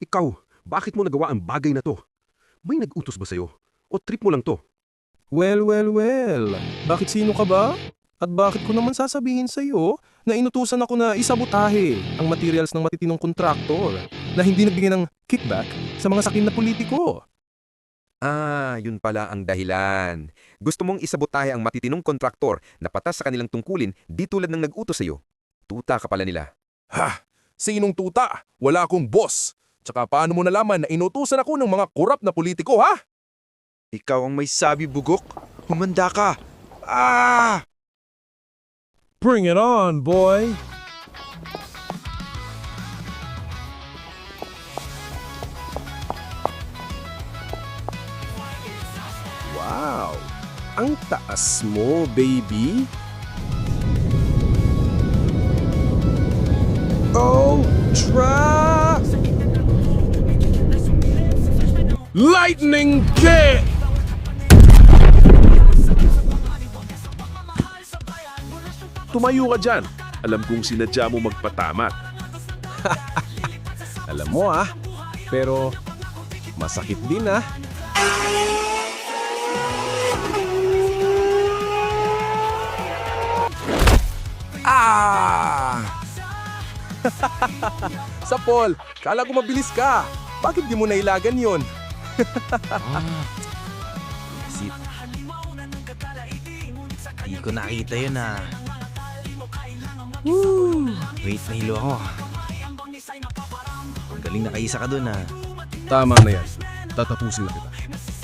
Ikaw, bakit mo nagawa ang bagay na to? May nag-utos ba sa'yo? O trip mo lang to? Well. Bakit sino ka ba? At bakit ko naman sasabihin sa iyo na inutusan ako na isabotahe ang materials ng matitinong kontraktor na hindi nagbigay ng kickback sa mga sakim na politiko? Yun pala ang dahilan. Gusto mong isabotahe ang matitinong kontraktor na patas sa kanilang tungkulin di tulad ng nag-utos sa'yo. Tuta ka pala nila. Ha? Sinong tuta? Wala akong boss. Tsaka paano mo nalaman na inutusan ako ng mga korap na politiko, ha? Ikaw ang may sabi, Bugok. Humanda ka. Bring it on, boy! Wow! Ang taas mo, baby! Oh, tra! Lightning kick! Tumayo ka dyan. Alam kong sinadya mo magpatamat. Alam mo pero masakit din Sa Paul, kala ko mabilis ka. Bakit di mo nailagan yon? Sit. Di ko nakita yun Wait, nahilo ako. Ang galing na kaisa ka dun Tama na yan. Tatapusin na kita.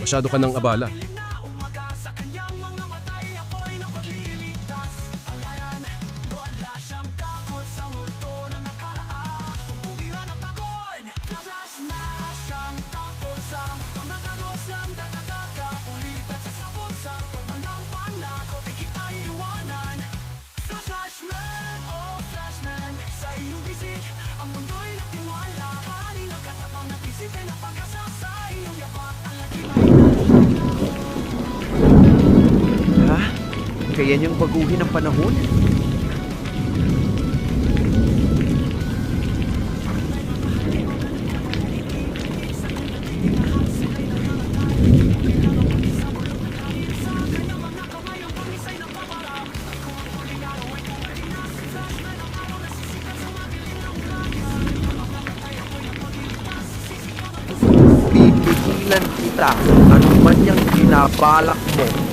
Masyado ka ng abala. Kaya niyang baguhin ang panahon? Pipigilan kita, ano man yung binabalak mo.